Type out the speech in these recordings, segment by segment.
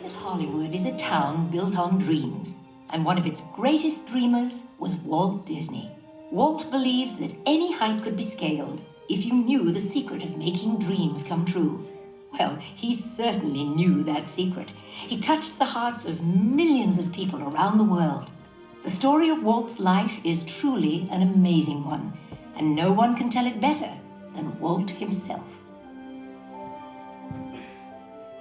that Hollywood is a town built on dreams, and one of its greatest dreamers was Walt Disney. Walt believed that any height could be scaled if you knew the secret of making dreams come true. Well, he certainly knew that secret. He touched the hearts of millions of people around the world. The story of Walt's life is truly an amazing one, and no one can tell it better than Walt himself.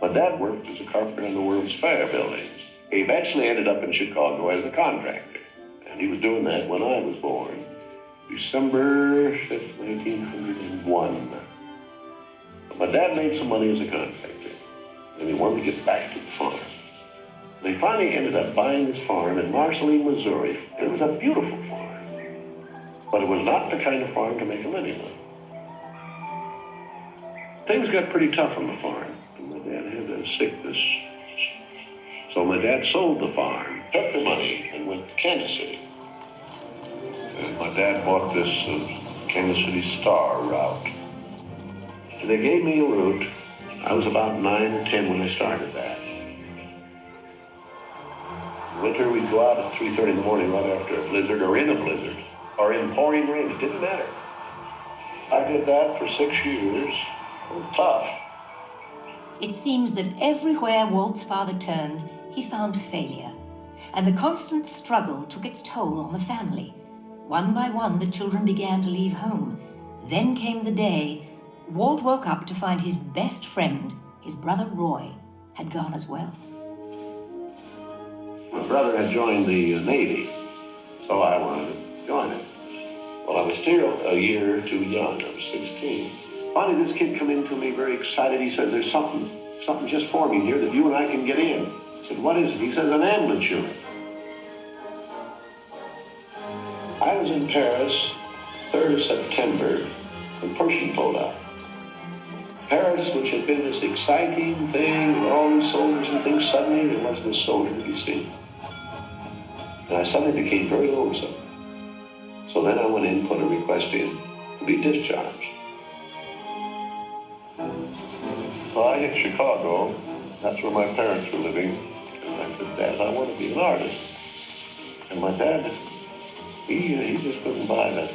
My dad worked as a carpenter in the World's Fair buildings. He eventually ended up in Chicago as a contractor, and he was doing that when I was born, December 5th, 1901. But my dad made some money as a contractor, and he wanted to get back to the farm. They finally ended up buying this farm in Marceline, Missouri. It was a beautiful farm, but it was not the kind of farm to make a living on. Things got pretty tough on the farm. My dad had a sickness. So my dad sold the farm, took the money, and went to Kansas City. And my dad bought this Kansas City Star route. And they gave me a route. I was about 9 or 10 when I started that. In winter, we'd go out at 3:30 in the morning right after a blizzard, or in a blizzard, or in pouring rain. It didn't matter. I did that for 6 years. It was tough. It seems that everywhere Walt's father turned, he found failure. And the constant struggle took its toll on the family. One by one, the children began to leave home. Then came the day Walt woke up to find his best friend, his brother Roy, had gone as well. My brother had joined the Navy, so I wanted to join him. Well, I was still a year too young. I was 16. Finally, this kid come in to me very excited. He said, there's something just forming here that you and I can get in. I said, what is it? He says, an ambulance unit. I was in Paris, 3rd of September, when Pershing pulled out. Paris, which had been this exciting thing with all these soldiers and things, suddenly there wasn't a soldier to be seen. And I suddenly became very lonesome. So then I went in and put a request in to be discharged. So I hit Chicago. That's where my parents were living. And I said, Dad, I want to be an artist. And my dad, he just couldn't buy that.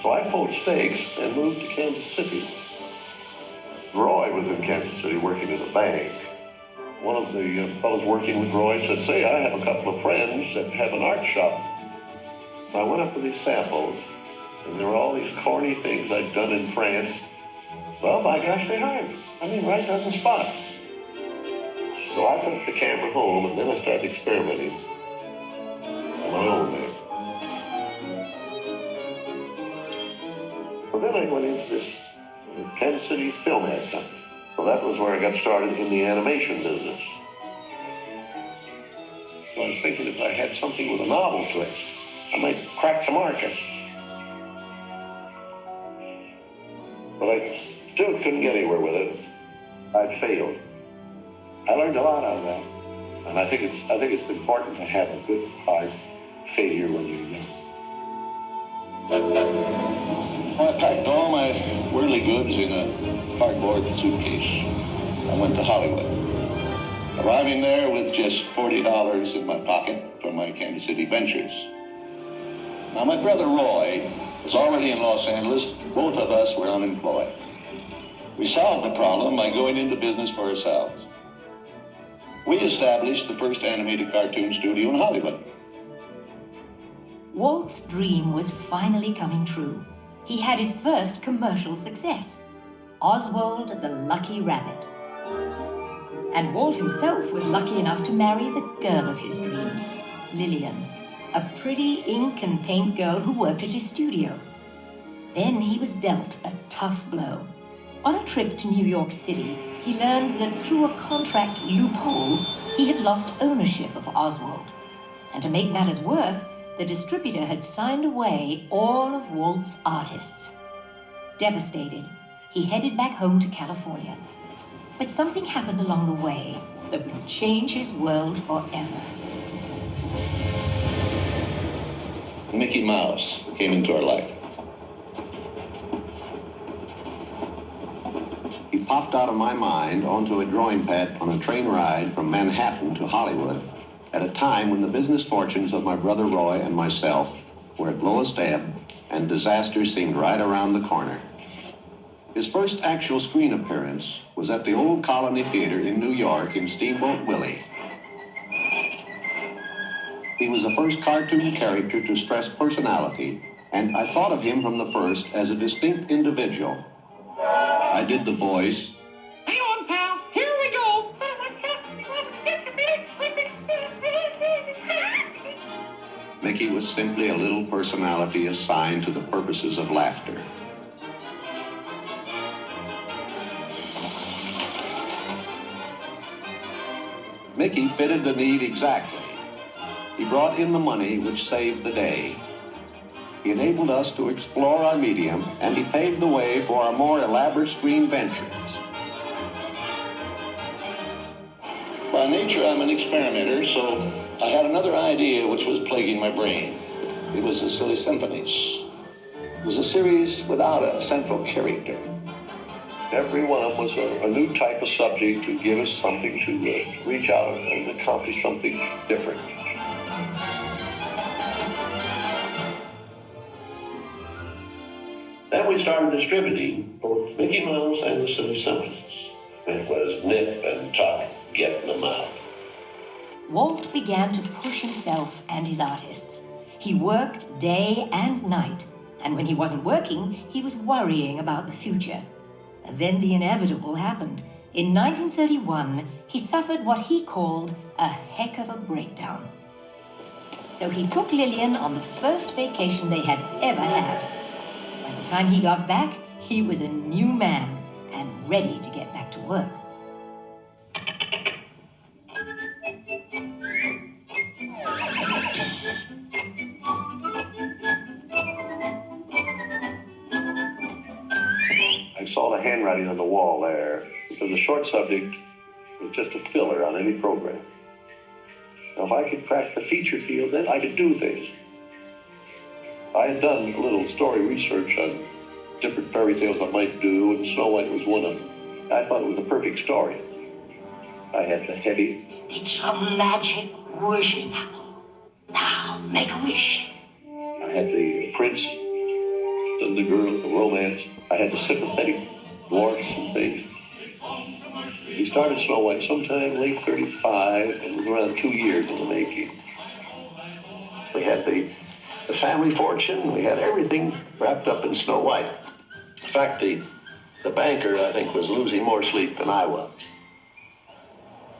So I pulled stakes and moved to Kansas City. Roy was in Kansas City working in a bank. One of the fellows working with Roy said, say, I have a couple of friends that have an art shop. So I went up to these samples, and there were all these corny things I'd done in France. Well, by gosh, they hired me. I mean, right on the spot. So I took the camera home, and then I started experimenting on my own there. So then I went into this Kansas City Film Ad Company. So that was where I got started in the animation business. So I was thinking if I had something with a novel twist, I might crack the market. But I still couldn't get anywhere with it. I'd failed. I learned a lot out of that. And I think it's important to have a good hard failure when you're young. I packed all my worldly goods in a cardboard suitcase. I went to Hollywood, arriving there with just $40 in my pocket from my Kansas City ventures. Now, my brother Roy was already in Los Angeles. Both of us were unemployed. We solved the problem by going into business for ourselves. We established the first animated cartoon studio in Hollywood. Walt's dream was finally coming true. He had his first commercial success, Oswald the Lucky Rabbit. And Walt himself was lucky enough to marry the girl of his dreams, Lillian, a pretty ink and paint girl who worked at his studio. Then he was dealt a tough blow. On a trip to New York City, he learned that through a contract loophole, he had lost ownership of Oswald. And to make matters worse, the distributor had signed away all of Walt's artists. Devastated, he headed back home to California. But something happened along the way that would change his world forever. Mickey Mouse came into our life. He popped out of my mind onto a drawing pad on a train ride from Manhattan to Hollywood at a time when the business fortunes of my brother Roy and myself were at lowest ebb and disaster seemed right around the corner. His first actual screen appearance was at the Old Colony Theater in New York in Steamboat Willie. He was the first cartoon character to stress personality, and I thought of him from the first as a distinct individual. I did the voice. Hang on, pal. Here we go. Mickey was simply a little personality assigned to the purposes of laughter. Mickey fitted the need exactly. He brought in the money which saved the day. He enabled us to explore our medium, and he paved the way for our more elaborate screen ventures. By nature, I'm an experimenter, so I had another idea which was plaguing my brain. It was the Silly Symphonies. It was a series without a central character. Every one of them was a new type of subject to give us something to reach out and accomplish something different. Then we started distributing both Mickey Mouse and the Silly Symphonies. It was nip and tuck getting them out. Walt began to push himself and his artists. He worked day and night, and when he wasn't working, he was worrying about the future. And then the inevitable happened. In 1931, he suffered what he called a heck of a breakdown. So he took Lillian on the first vacation they had ever had. By the time he got back, he was a new man and ready to get back to work. I saw the handwriting on the wall there, because the short subject was just a filler on any program. Now, if I could crack the feature field, then I could do things. I had done a little story research on different fairy tales I might do, and Snow White was one of them. I thought it was a perfect story. I had the heavy. It's a magic wishing apple. Now, make a wish. I had the prince, the girl, the romance. I had the sympathetic dwarfs and things. We started Snow White sometime late 35, and it was around 2 years in the making. We had the family fortune. We had everything wrapped up in Snow White. In fact, the banker, I think, was losing more sleep than I was.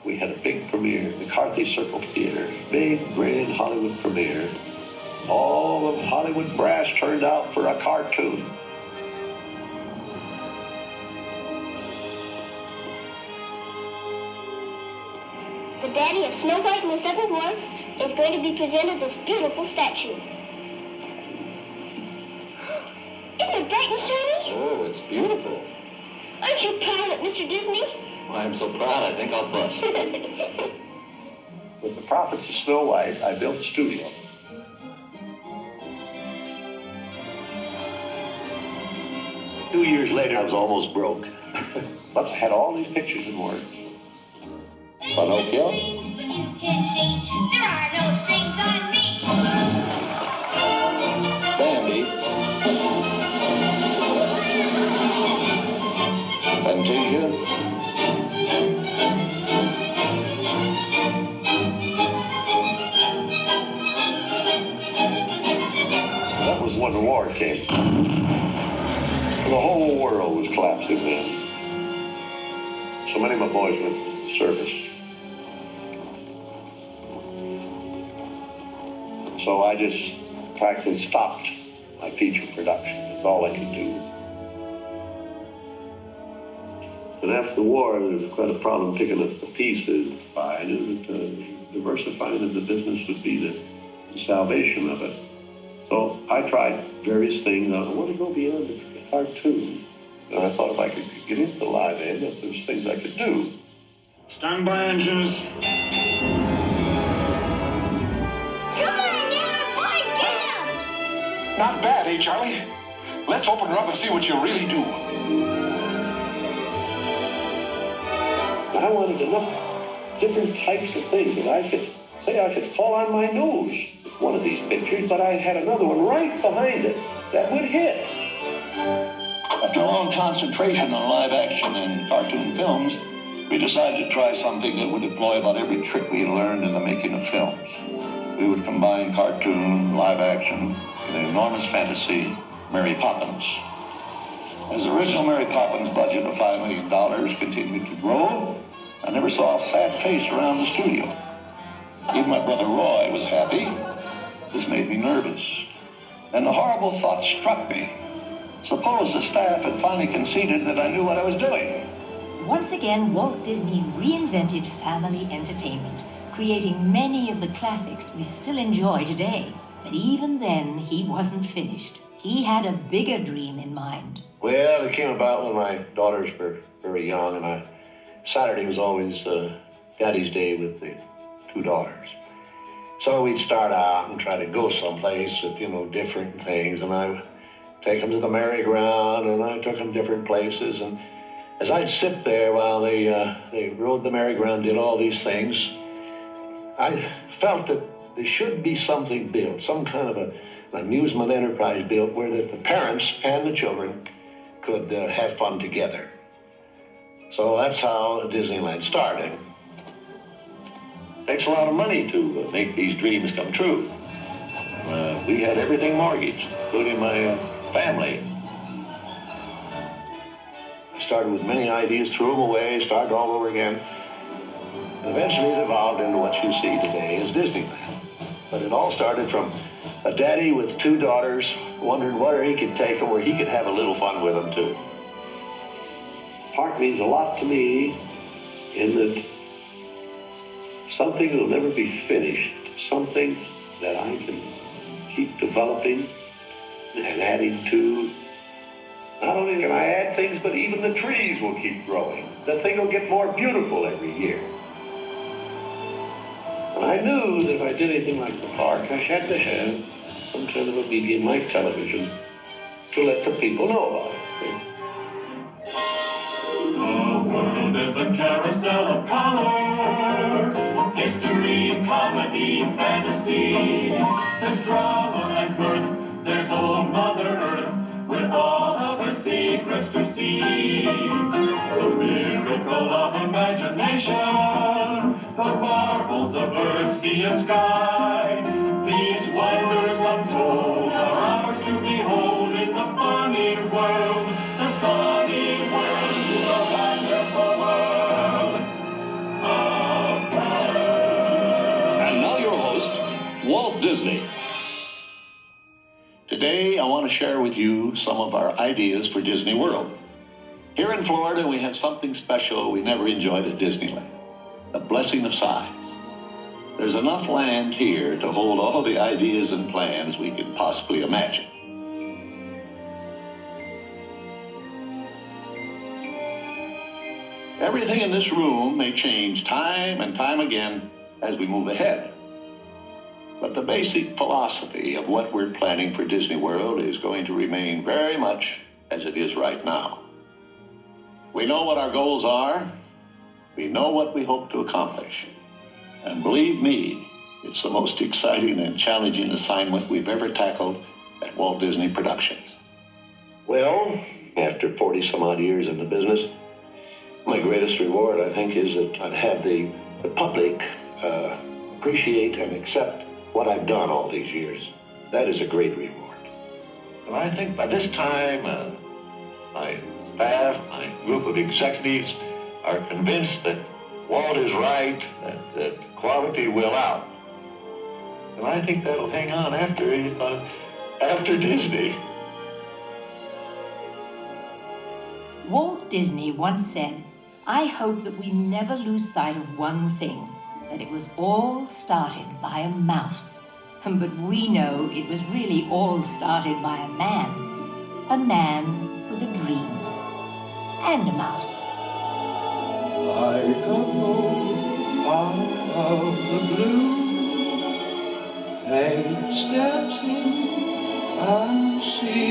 We had a big premiere, the Carthay Circle Theater, big, grand Hollywood premiere. All of Hollywood brass turned out for a cartoon. The daddy of Snow White and the Seven Dwarfs is going to be presented this beautiful statue. Isn't it bright and shiny? Oh, it's beautiful. Aren't you proud of it, Mr. Disney? Well, I'm so proud I think I'll bust. With the profits of Snow White, I built a studio. Two years later, I was almost broke. But I had all these pictures in work. Pinocchio. You can see there are no strings on me. Bambi. Fantasia. That was when the war came. The whole world was collapsing then. So many of my boys went to service. So I just practically stopped my feature production. That's all I could do. And after the war, there was quite a problem picking up the pieces. I knew that diversifying of the business would be the salvation of it. So I tried various things. I want to go beyond the cartoon. And I thought if I could get into the live end, if there's things I could do. Stand by, engines. Come on now, boy, get him! Not bad, eh, Charlie? Let's open her up and see what you really do. I wanted enough different types of things that I could fall on my nose with one of these pictures, but I had another one right behind it that would hit. After a long concentration on live action and cartoon films, we decided to try something that would employ about every trick we learned in the making of films. We would combine cartoon, live action, with an enormous fantasy, Mary Poppins. As the original Mary Poppins budget of $5 million continued to grow, I never saw a sad face around the studio. Even my brother Roy was happy. This made me nervous. And the horrible thought struck me. Suppose the staff had finally conceded that I knew what I was doing. Once again, Walt Disney reinvented family entertainment, creating many of the classics we still enjoy today. But even then, he wasn't finished. He had a bigger dream in mind. Well, it came about when my daughters were very young, and Saturday was always Daddy's Day with the two daughters. So we'd start out and try to go someplace with, different things, and I take them to the merry-go-round, and I took them different places, and as I'd sit there while they rode the merry-go-round, did all these things, I felt that there should be something built, some kind of an amusement enterprise built where the parents and the children could have fun together. So that's how Disneyland started. It takes a lot of money to make these dreams come true. We had everything mortgaged, including my family. I started with many ideas, threw them away, started all over again. And eventually it evolved into what you see today as Disneyland. But it all started from a daddy with two daughters wondering where he could take them, where he could have a little fun with them too. Park means a lot to me in that something will never be finished, something that I can keep developing and adding to. Not only can I add things, but even the trees will keep growing. The thing will get more beautiful every year. And I knew that if I did anything like the park, I had to have some kind of a medium like television to let the people know about it. The world is a carousel of color, history, comedy, fantasy. There's drama and mirth, there's old Mother Earth, with all of her secrets to see. The miracle of imagination, the marvels of earth, sea, and sky. These wonders untold are ours to behold in the funny world, the sunny world, the wonderful world of color. And now your host, Walt Disney. Today, I want to share with you some of our ideas for Disney World. Here in Florida, we have something special we never enjoyed at Disneyland, the blessing of size. There's enough land here to hold all the ideas and plans we could possibly imagine. Everything in this room may change time and time again as we move ahead. But the basic philosophy of what we're planning for Disney World is going to remain very much as it is right now. We know what our goals are. We know what we hope to accomplish. And believe me, it's the most exciting and challenging assignment we've ever tackled at Walt Disney Productions. Well, after 40 some odd years in the business, my greatest reward, I think, is that I'd have the public appreciate and accept what I've done all these years. That is a great reward. And I think by this time, my staff, my group of executives are convinced that Walt is right, that quality will out. And I think that'll hang on after Disney. Walt Disney once said, "I hope that we never lose sight of one thing, that it was all started by a mouse." But we know it was really all started by a man with a dream, and a mouse. Like a bolt out of the blue, fate steps in, I see